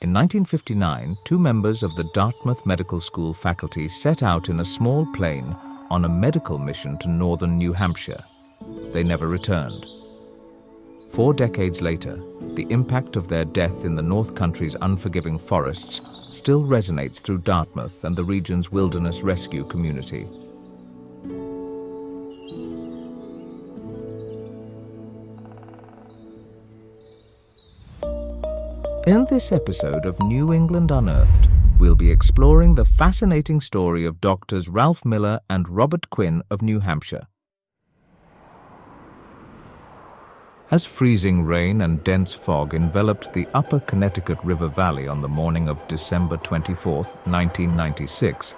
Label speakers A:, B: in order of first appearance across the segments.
A: In 1959, two members of the Dartmouth Medical School faculty set out in a small plane on a medical mission to northern New Hampshire. They never returned. 4 decades later, the impact of their death in the North Country's unforgiving forests still resonates through Dartmouth and the region's wilderness rescue community. In this episode of New England Unearthed, we'll be exploring the fascinating story of Doctors Ralph Miller and Robert Quinn of New Hampshire. As freezing rain and dense fog enveloped the upper Connecticut River Valley on the morning of December 24, 1996,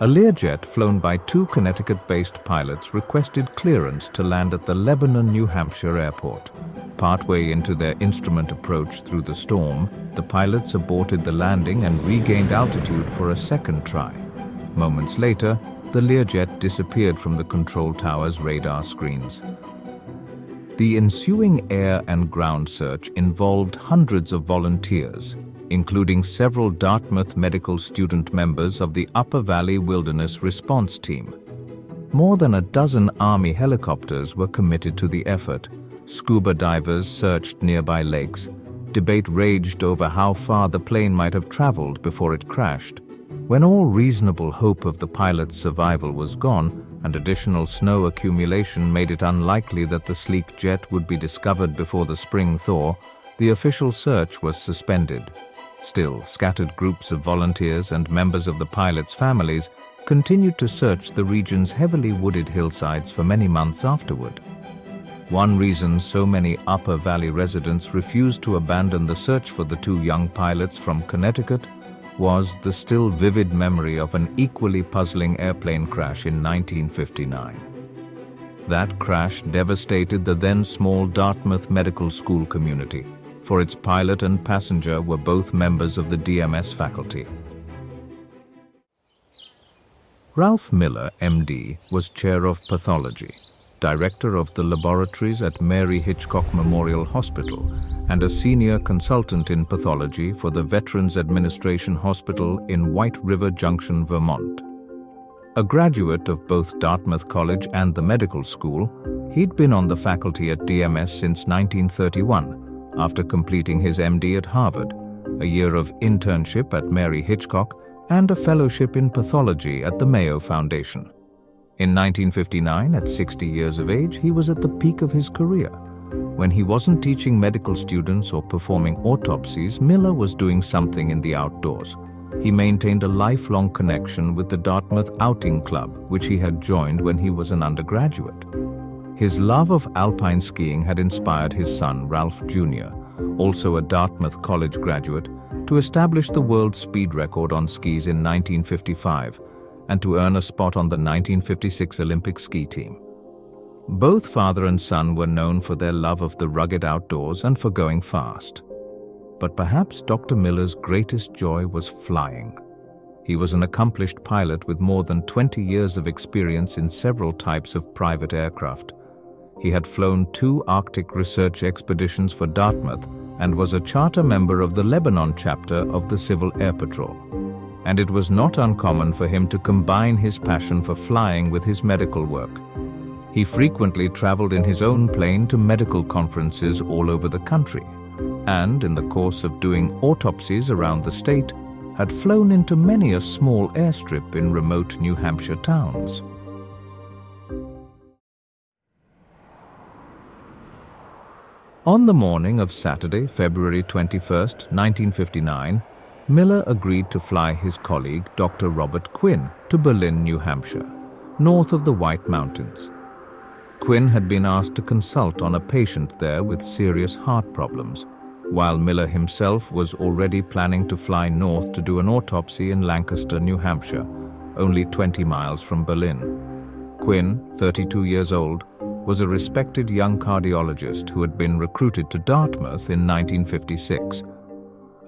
A: a Learjet flown by 2 Connecticut-based pilots requested clearance to land at the Lebanon, New Hampshire airport. Partway into their instrument approach through the storm, the pilots aborted the landing and regained altitude for a second try. Moments later, the Learjet disappeared from the control tower's radar screens. The ensuing air and ground search involved hundreds of volunteers, including several Dartmouth Medical student members of the Upper Valley Wilderness Response Team. More than a dozen Army helicopters were committed to the effort. Scuba divers searched nearby lakes. Debate raged over how far the plane might have traveled before it crashed. When all reasonable hope of the pilot's survival was gone, and additional snow accumulation made it unlikely that the sleek jet would be discovered before the spring thaw, the official search was suspended. Still, scattered groups of volunteers and members of the pilots' families continued to search the region's heavily wooded hillsides for many months afterward. One reason so many Upper Valley residents refused to abandon the search for the 2 young pilots from Connecticut was the still vivid memory of an equally puzzling airplane crash in 1959. That crash devastated the then small Dartmouth Medical School community, for its pilot and passenger were both members of the DMS faculty. Ralph Miller, MD, was chair of pathology, director of the laboratories at Mary Hitchcock Memorial Hospital, and a senior consultant in pathology for the Veterans Administration Hospital in White River Junction, Vermont. A graduate of both Dartmouth College and the medical school, he'd been on the faculty at DMS since 1931, after completing his MD at Harvard, a year of internship at Mary Hitchcock, and a fellowship in pathology at the Mayo Foundation. In 1959, at 60 years of age, he was at the peak of his career. When he wasn't teaching medical students or performing autopsies, Miller was doing something in the outdoors. He maintained a lifelong connection with the Dartmouth Outing Club, which he had joined when he was an undergraduate. His love of alpine skiing had inspired his son, Ralph Jr., also a Dartmouth College graduate, to establish the world speed record on skis in 1955 and to earn a spot on the 1956 Olympic ski team. Both father and son were known for their love of the rugged outdoors and for going fast. But perhaps Dr. Miller's greatest joy was flying. He was an accomplished pilot with more than 20 years of experience in several types of private aircraft. He had flown 2 Arctic research expeditions for Dartmouth and was a charter member of the Lebanon chapter of the Civil Air Patrol. And it was not uncommon for him to combine his passion for flying with his medical work. He frequently traveled in his own plane to medical conferences all over the country, and in the course of doing autopsies around the state, had flown into many a small airstrip in remote New Hampshire towns. On the morning of Saturday, February 21, 1959, Miller agreed to fly his colleague, Dr. Robert Quinn, to Berlin, New Hampshire, north of the White Mountains. Quinn had been asked to consult on a patient there with serious heart problems, while Miller himself was already planning to fly north to do an autopsy in Lancaster, New Hampshire, only 20 miles from Berlin. Quinn, 32 years old, was a respected young cardiologist who had been recruited to Dartmouth in 1956.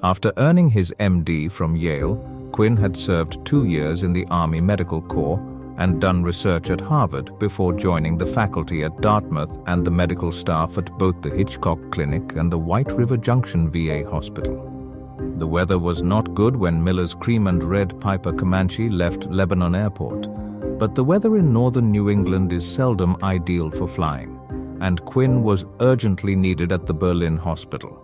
A: After earning his MD from Yale, Quinn had served 2 years in the Army Medical Corps and done research at Harvard before joining the faculty at Dartmouth and the medical staff at both the Hitchcock Clinic and the White River Junction VA Hospital. The weather was not good when Miller's cream and red Piper Comanche left Lebanon Airport, but the weather in northern New England is seldom ideal for flying, and Quinn was urgently needed at the Berlin hospital.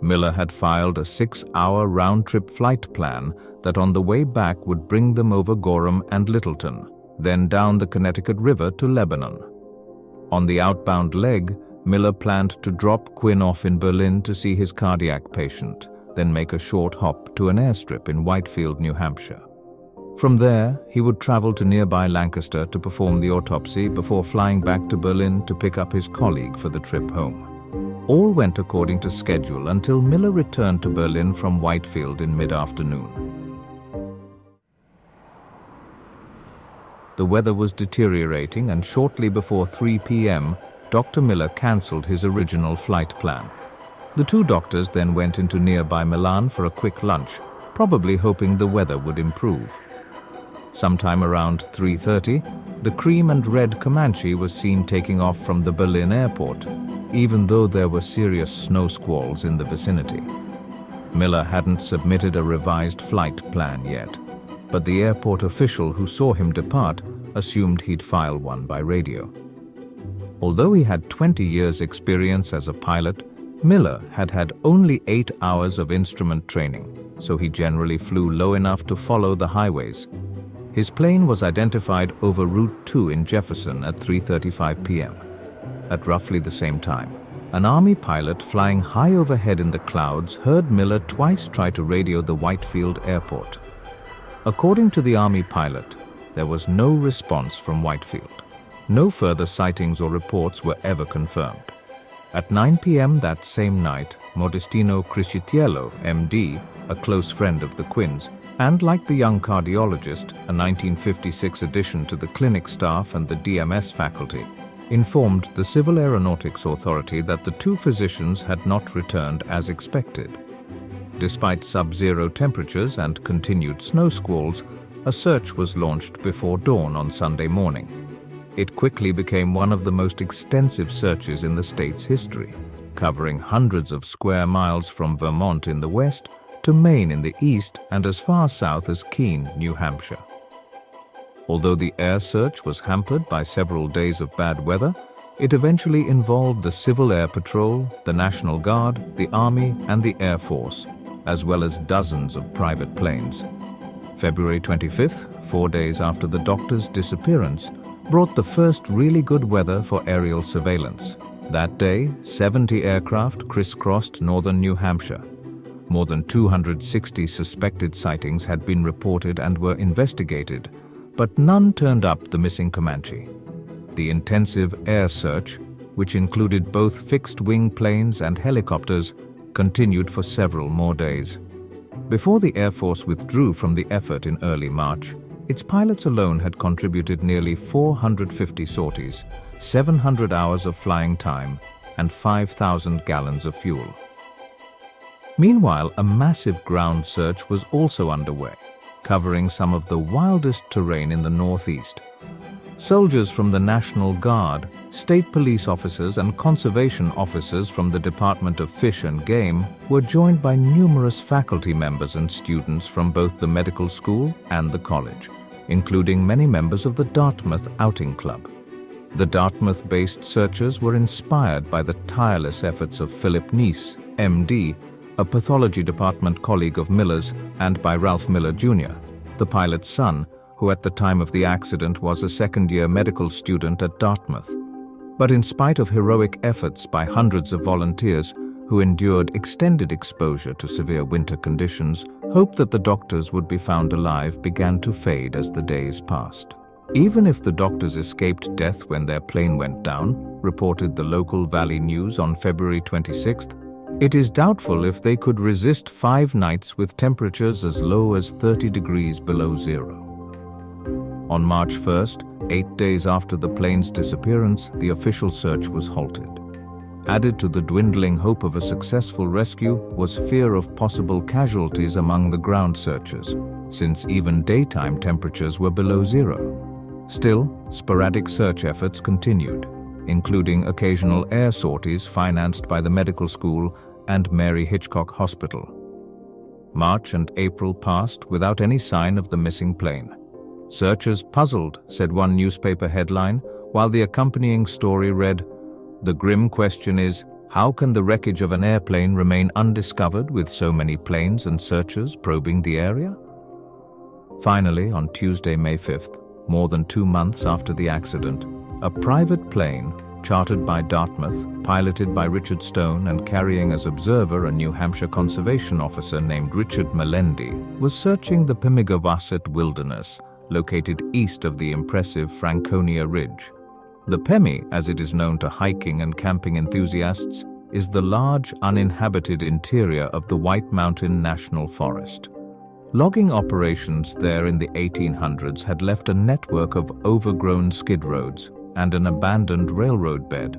A: Miller had filed a 6-hour round-trip flight plan that on the way back would bring them over Gorham and Littleton, then down the Connecticut River to Lebanon. On the outbound leg, Miller planned to drop Quinn off in Berlin to see his cardiac patient, then make a short hop to an airstrip in Whitefield, New Hampshire. From there, he would travel to nearby Lancaster to perform the autopsy before flying back to Berlin to pick up his colleague for the trip home. All went according to schedule until Miller returned to Berlin from Whitefield in mid-afternoon. The weather was deteriorating, and shortly before 3 p.m., Dr. Miller cancelled his original flight plan. The two doctors then went into nearby Milan for a quick lunch, probably hoping the weather would improve. Sometime around 3:30, the cream and red Comanche was seen taking off from the Berlin airport, even though there were serious snow squalls in the vicinity. Miller hadn't submitted a revised flight plan yet, but the airport official who saw him depart assumed he'd file one by radio. Although he had 20 years' experience as a pilot, Miller had had only 8 hours of instrument training, so he generally flew low enough to follow the highways. His plane was identified over Route 2 in Jefferson at 3:35 p.m. At roughly the same time, an Army pilot flying high overhead in the clouds heard Miller twice try to radio the Whitefield airport. According to the Army pilot, there was no response from Whitefield. No further sightings or reports were ever confirmed. At 9 p.m. that same night, Modestino Criscitiello, M.D., a close friend of the Quinns, and like the young cardiologist, a 1956 addition to the clinic staff and the DMS faculty, informed the Civil Aeronautics Authority that the two physicians had not returned as expected. Despite sub-zero temperatures and continued snow squalls, a search was launched before dawn on Sunday morning. It quickly became one of the most extensive searches in the state's history, covering hundreds of square miles from Vermont in the west to Maine in the east and as far south as Keene, New Hampshire. Although the air search was hampered by several days of bad weather, it eventually involved the Civil Air Patrol, the National Guard, the Army, and the Air Force, as well as dozens of private planes. February 25th, 4 days after the doctor's disappearance, brought the first really good weather for aerial surveillance. That day, 70 aircraft crisscrossed northern New Hampshire. More than 260 suspected sightings had been reported and were investigated, but none turned up the missing Comanche. The intensive air search, which included both fixed-wing planes and helicopters, continued for several more days. Before the Air Force withdrew from the effort in early March, its pilots alone had contributed nearly 450 sorties, 700 hours of flying time, and 5,000 gallons of fuel. Meanwhile, a massive ground search was also underway, covering some of the wildest terrain in the Northeast. Soldiers from the National Guard, state police officers, and conservation officers from the Department of Fish and Game were joined by numerous faculty members and students from both the medical school and the college, including many members of the Dartmouth Outing Club. The Dartmouth-based searchers were inspired by the tireless efforts of Philip Neese, M.D., a pathology department colleague of Miller's, and by Ralph Miller, Jr., the pilot's son, who at the time of the accident was a second-year medical student at Dartmouth. But in spite of heroic efforts by hundreds of volunteers who endured extended exposure to severe winter conditions, hope that the doctors would be found alive began to fade as the days passed. Even if the doctors escaped death when their plane went down, reported the local Valley News on February 26th, it is doubtful if they could resist 5 nights with temperatures as low as 30 degrees below zero. On March 1st, 8 days after the plane's disappearance, the official search was halted. Added to the dwindling hope of a successful rescue was fear of possible casualties among the ground searchers, since even daytime temperatures were below zero. Still, sporadic search efforts continued, including occasional air sorties financed by the medical school and Mary Hitchcock Hospital. March and April passed without any sign of the missing plane. "Searchers puzzled," said one newspaper headline, while the accompanying story read, "The grim question is, how can the wreckage of an airplane remain undiscovered with so many planes and searchers probing the area?" Finally, on Tuesday, May 5th, more than 2 months after the accident, a private plane, chartered by Dartmouth, piloted by Richard Stone and carrying as observer a New Hampshire conservation officer named Richard Melendi, was searching the Pemigewasset wilderness, located east of the impressive Franconia Ridge. The Pemi, as it is known to hiking and camping enthusiasts, is the large uninhabited interior of the White Mountain National Forest. Logging operations there in the 1800s had left a network of overgrown skid roads and an abandoned railroad bed,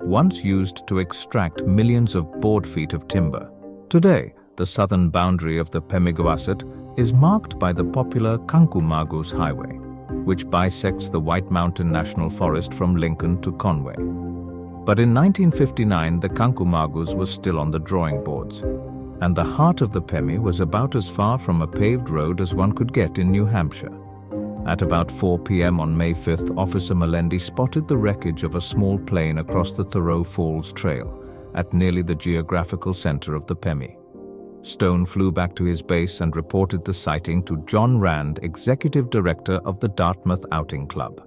A: once used to extract millions of board feet of timber. Today, the southern boundary of the Pemigewasset is marked by the popular Kankumagus Highway, which bisects the White Mountain National Forest from Lincoln to Conway. But in 1959, the Kankumagus was still on the drawing boards, and the heart of the Pemi was about as far from a paved road as one could get in New Hampshire. At about 4 p.m. on May 5th, Officer Melendi spotted the wreckage of a small plane across the Thoreau Falls Trail, at nearly the geographical center of the Pemi. Stone flew back to his base and reported the sighting to John Rand, executive director of the Dartmouth Outing Club.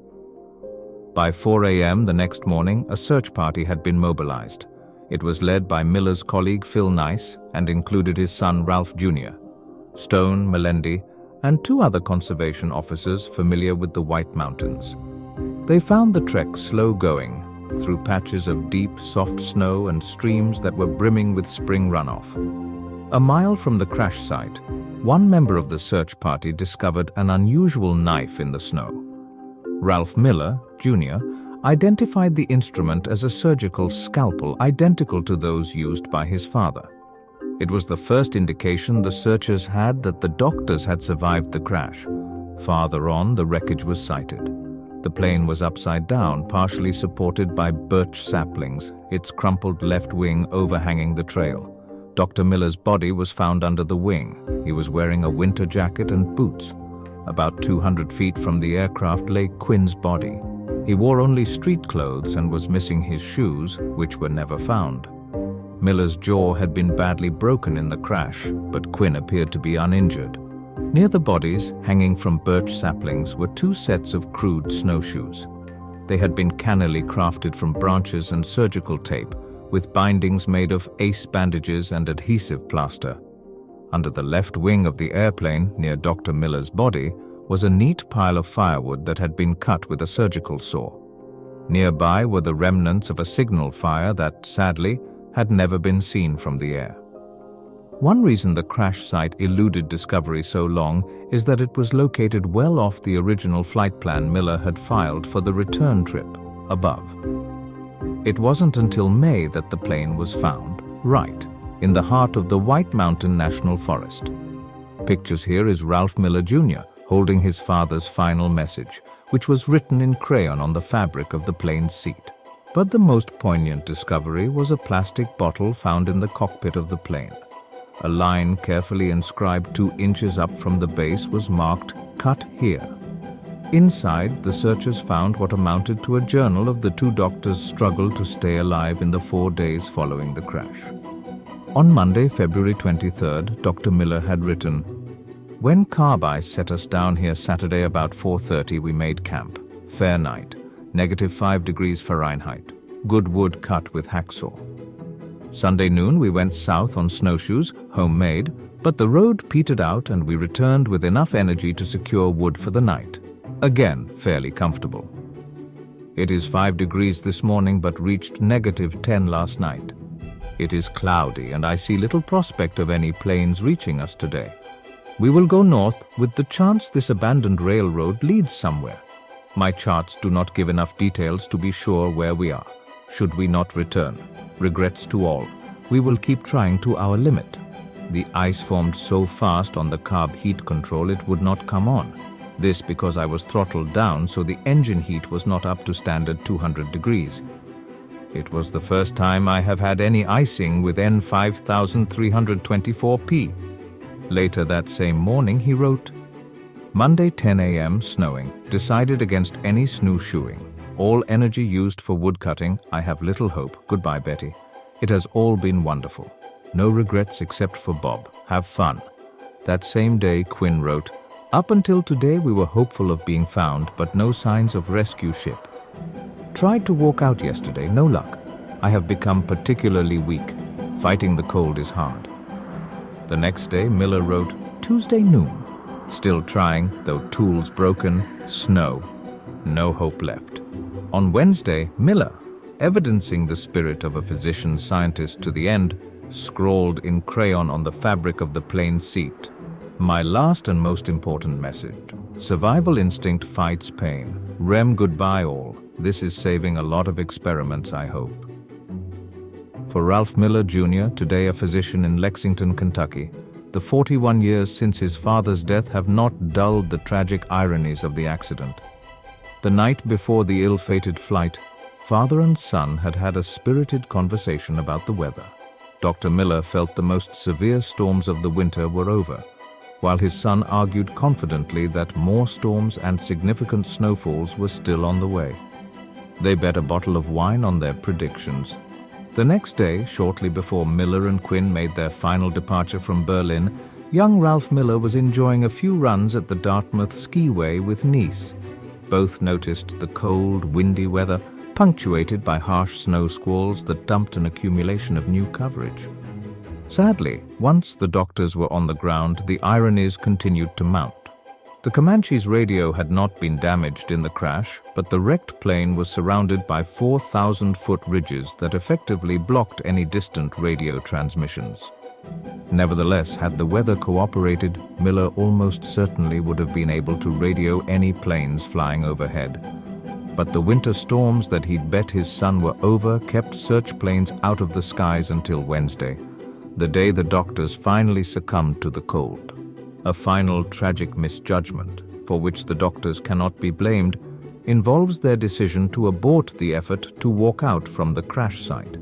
A: By 4 a.m. the next morning, a search party had been mobilized. It was led by Miller's colleague Phil Nice and included his son Ralph Jr., Stone, Melendi, and 2 other conservation officers familiar with the White Mountains. They found the trek slow-going, through patches of deep, soft snow and streams that were brimming with spring runoff. A mile from the crash site, one member of the search party discovered an unusual knife in the snow. Ralph Miller, Jr., identified the instrument as a surgical scalpel identical to those used by his father. It was the first indication the searchers had that the doctors had survived the crash. Farther on, the wreckage was sighted. The plane was upside down, partially supported by birch saplings, its crumpled left wing overhanging the trail. Dr. Miller's body was found under the wing. He was wearing a winter jacket and boots. About 200 feet from the aircraft lay Quinn's body. He wore only street clothes and was missing his shoes, which were never found. Miller's jaw had been badly broken in the crash, but Quinn appeared to be uninjured. Near the bodies, hanging from birch saplings, were 2 sets of crude snowshoes. They had been cannily crafted from branches and surgical tape, with bindings made of ace bandages and adhesive plaster. Under the left wing of the airplane, near Dr. Miller's body, was a neat pile of firewood that had been cut with a surgical saw. Nearby were the remnants of a signal fire that, sadly, had never been seen from the air. One reason the crash site eluded discovery so long is that it was located well off the original flight plan Miller had filed for the return trip, above. It wasn't until May that the plane was found, right, in the heart of the White Mountain National Forest. Pictures here is Ralph Miller Jr. holding his father's final message, which was written in crayon on the fabric of the plane's seat. But the most poignant discovery was a plastic bottle found in the cockpit of the plane. A line carefully inscribed 2 inches up from the base was marked, "Cut here." Inside, the searchers found what amounted to a journal of the 2 doctors' struggle to stay alive in the 4 days following the crash. On Monday, February 23rd, Dr. Miller had written, "When carb ice set us down here Saturday about 4:30, we made camp. Fair night. -5 degrees Fahrenheit. Good wood cut with hacksaw. Sunday noon we went south on snowshoes, homemade, but the road petered out and we returned with enough energy to secure wood for the night. Again, fairly comfortable. It is 5 degrees this morning but reached -10 last night. It is cloudy and I see little prospect of any planes reaching us today. We will go north with the chance this abandoned railroad leads somewhere. My charts do not give enough details to be sure where we are. Should we not return? Regrets to all. We will keep trying to our limit. The ice formed so fast on the carb heat control it would not come on. This because I was throttled down so the engine heat was not up to standard 200 degrees. It was the first time I have had any icing with N5324P. Later that same morning, he wrote, Monday 10 a.m. snowing, decided against any snowshoeing. All energy used for woodcutting, I have little hope. Goodbye, Betty. It has all been wonderful. No regrets except for Bob. Have fun. That same day, Quinn wrote, Up until today we were hopeful of being found, but no signs of rescue ship. Tried to walk out yesterday, no luck. I have become particularly weak. Fighting the cold is hard. The next day, Miller wrote, Tuesday noon. Still trying, though tools broken, snow. No hope left. On Wednesday, Miller, evidencing the spirit of a physician-scientist to the end, scrawled in crayon on the fabric of the plane seat, My last and most important message. Survival instinct fights pain. Rem goodbye all. This is saving a lot of experiments, I hope. For Ralph Miller Jr., today a physician in Lexington, Kentucky, the 41 years since his father's death have not dulled the tragic ironies of the accident. The night before the ill-fated flight, father and son had had a spirited conversation about the weather. Dr. Miller felt the most severe storms of the winter were over, while his son argued confidently that more storms and significant snowfalls were still on the way. They bet a bottle of wine on their predictions. The next day, shortly before Miller and Quinn made their final departure from Berlin, young Ralph Miller was enjoying a few runs at the Dartmouth skiway with niece. Both noticed the cold, windy weather, punctuated by harsh snow squalls that dumped an accumulation of new coverage. Sadly, once the doctors were on the ground, the ironies continued to mount. The Comanche's radio had not been damaged in the crash, but the wrecked plane was surrounded by 4,000-foot ridges that effectively blocked any distant radio transmissions. Nevertheless, had the weather cooperated, Miller almost certainly would have been able to radio any planes flying overhead. But the winter storms that he'd bet his son were over kept search planes out of the skies until Wednesday, the day the doctors finally succumbed to the cold. A final tragic misjudgment, for which the doctors cannot be blamed, involves their decision to abort the effort to walk out from the crash site.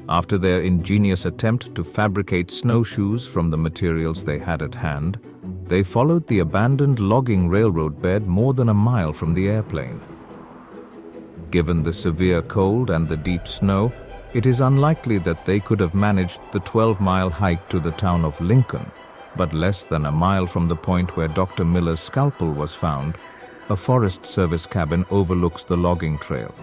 A: After their ingenious attempt to fabricate snowshoes from the materials they had at hand, they followed the abandoned logging railroad bed more than a mile from the airplane. Given the severe cold and the deep snow, it is unlikely that they could have managed the 12-mile hike to the town of Lincoln, but less than a mile from the point where Dr. Miller's scalpel was found, a Forest Service cabin overlooks the logging trail.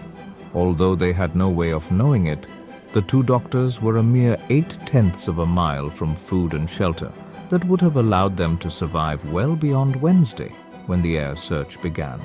A: Although they had no way of knowing it, the two doctors were a mere 8/10 of a mile from food and shelter that would have allowed them to survive well beyond Wednesday when the air search began.